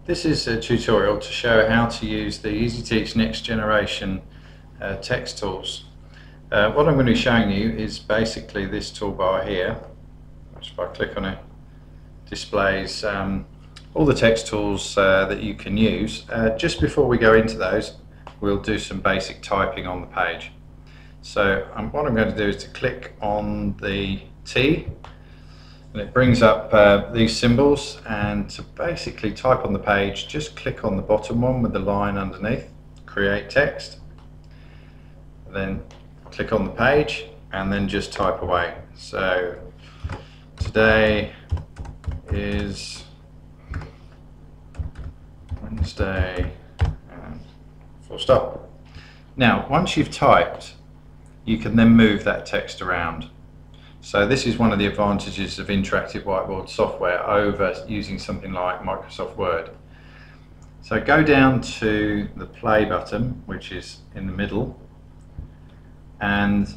This is a tutorial to show how to use the Easiteach next generation text tools. What I'm going to be showing you is basically this toolbar here, which if I click on it displays all the text tools that you can use. Just before we go into those, we'll do some basic typing on the page. So what I'm going to do is to click on the T, and it brings up these symbols, and to basically type on the page, just click on the bottom one with the line underneath, create text, then click on the page and then just type away. So today is Wednesday, and full stop. Now once you've typed, you can then move that text around. So this is one of the advantages of interactive whiteboard software over using something like Microsoft Word. So go down to the play button, which is in the middle, and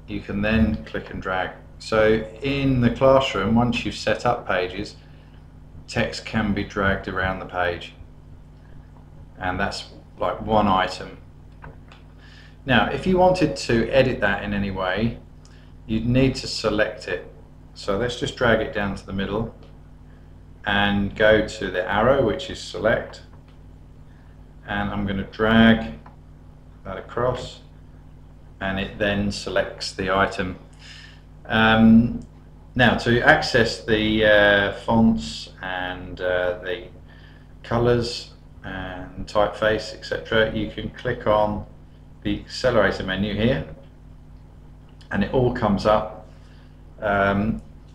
you can then click and drag. So in the classroom, once you've set up pages, text can be dragged around the page, and that's like one item. Now if you wanted to edit that in any way, you'd need to select it. So let's just drag it down to the middle and go to the arrow, which is select, and I'm going to drag that across, and it then selects the item. Now to access the fonts and the colors and typeface, etc., you can click on the accelerator menu here, and it all comes up.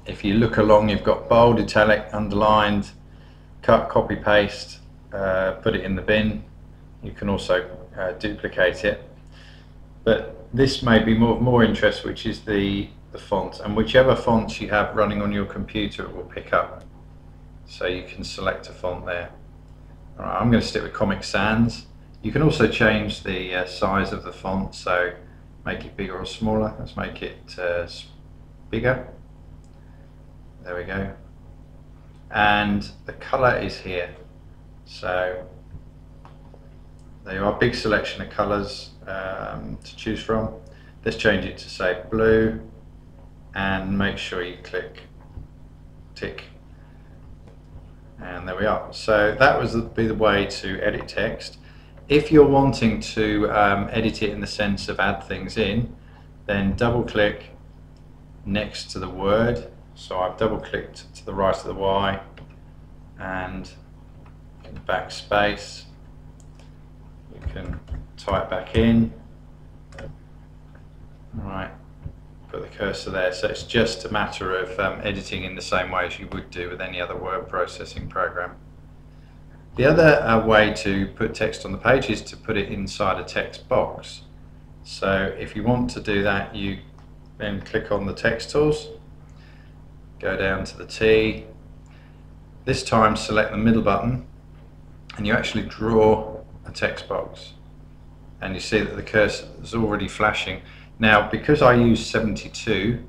If you look along, you've got bold, italic, underlined, cut, copy, paste, put it in the bin. You can also duplicate it, but this may be more interest, which is the font, and whichever fonts you have running on your computer it will pick up, so you can select a font there. Alright, I'm going to stick with Comic Sans. You can also change the size of the font, so make it bigger or smaller. Let's make it bigger. There we go. And the colour is here. So there you are, big selection of colours to choose from. Let's change it to say blue, and make sure you click tick. And there we are. So that would be the way to edit text. If you're wanting to edit it in the sense of add things in, then double click next to the word. So I've double clicked to the right of the Y and backspace. You can type back in. Alright, put the cursor there. So it's just a matter of editing in the same way as you would do with any other word processing program. The other way to put text on the page is to put it inside a text box. So if you want to do that, you then click on the text tools, go down to the T, this time select the middle button, and you actually draw a text box, and you see that the cursor is already flashing. Now because I use 72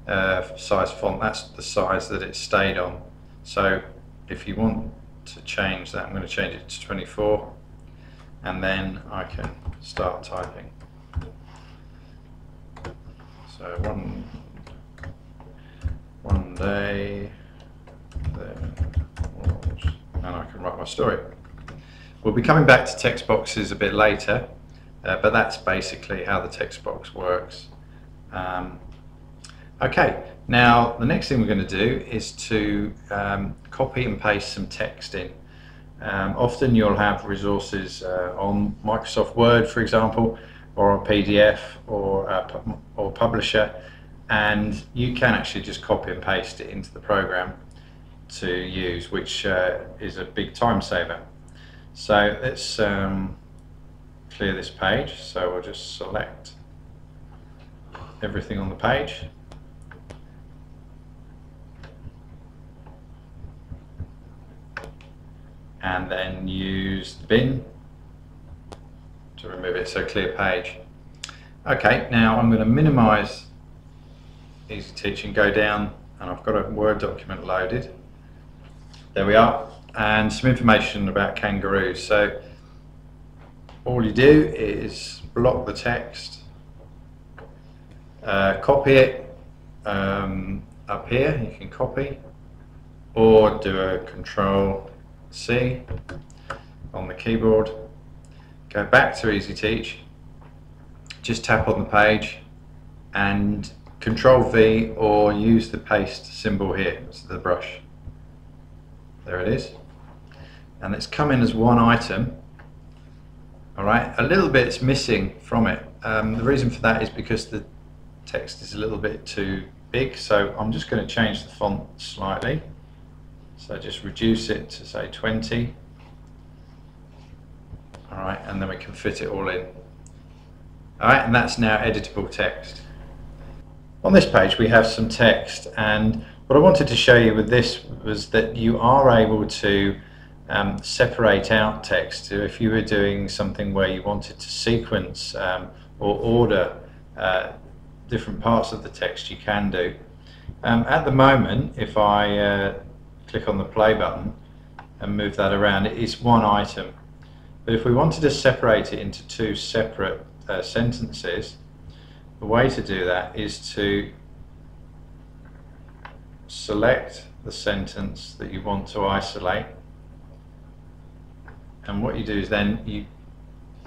size font, that's the size that it stayed on. So if you want to change that, I'm going to change it to 24, and then I can start typing. So one day there was, and I can write my story. We'll be coming back to text boxes a bit later, but that's basically how the text box works. Okay, now the next thing we're going to do is to copy and paste some text in. Often you'll have resources on Microsoft Word, for example, or a PDF or Publisher, and you can actually just copy and paste it into the program to use, which is a big time saver. So let's clear this page. So we'll just select everything on the page. And then use the bin to remove it, so clear page. Okay, now I'm going to minimize Easiteach and go down, and I've got a Word document loaded. There we are. and some information about kangaroos. So all you do is block the text, copy it up here, you can copy, or do a Control-C on the keyboard, go back to Easiteach, just tap on the page and Control-V, or use the paste symbol here, it's the brush. There it is. And it's come in as one item. Alright, a little bit's missing from it. The reason for that is because the text is a little bit too big, so I'm just going to change the font slightly. So just reduce it to say 20. Alright, and then we can fit it all in. Alright, and that's now editable text. On this page we have some text, and what I wanted to show you with this was that you are able to separate out text. So if you were doing something where you wanted to sequence or order different parts of the text, you can do. At the moment, if I click on the play button and move that around, it is one item. But if we wanted to separate it into two separate sentences, the way to do that is to select the sentence that you want to isolate, and what you do is then, you,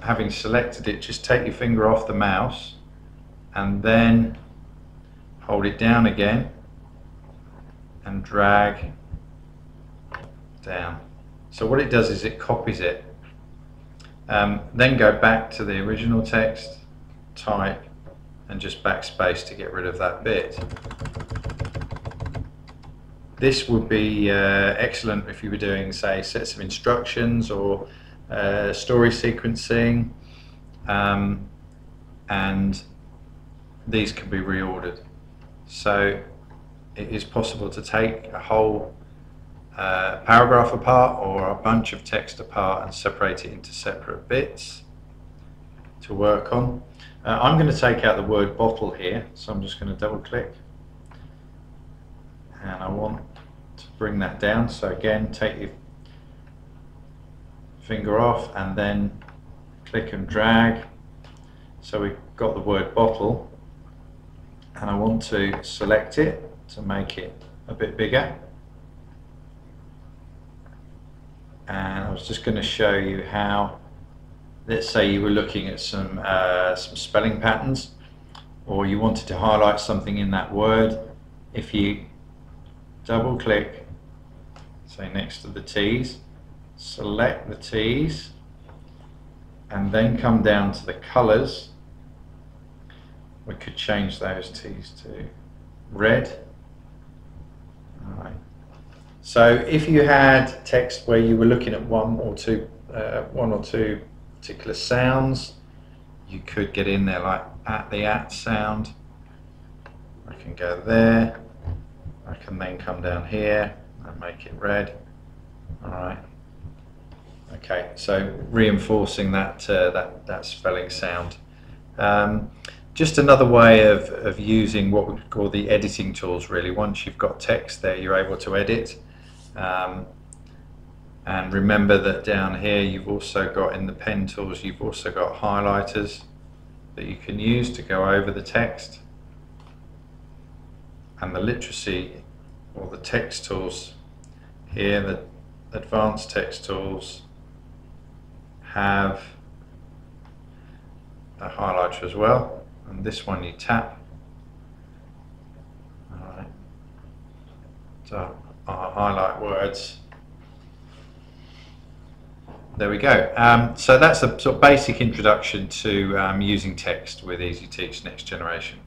having selected it, just take your finger off the mouse and then hold it down again and drag down. So what it does is it copies it. Then go back to the original text, type, and just backspace to get rid of that bit. This would be excellent if you were doing, say, sets of instructions or story sequencing, and these can be reordered. So it is possible to take a whole paragraph apart or a bunch of text apart and separate it into separate bits to work on. I'm going to take out the word bottle here, so I'm just going to double click, and I want to bring that down. So again, take your finger off and then click and drag. So we've got the word bottle, and I want to select it to make it a bit bigger. And I was just going to show you how, let's say you were looking at some spelling patterns, or you wanted to highlight something in that word. If you double click, say next to the T's, select the T's, and then come down to the colours. We could change those T's to red. All right. So if you had text where you were looking at one or two particular sounds, you could get in there like at the at sound. I can go there. I can then come down here and make it red. All right. Okay. So reinforcing that that spelling sound. Just another way of using what we call the editing tools. Really, once you've got text there, you're able to edit. And remember that down here you've also got, in the pen tools, you've also got highlighters that you can use to go over the text. And the literacy or the text tools here, the advanced text tools, have a highlighter as well. And this one you tap. Alright. So I'll highlight words. There we go. So that's a sort of basic introduction to using text with Easiteach Next Generation.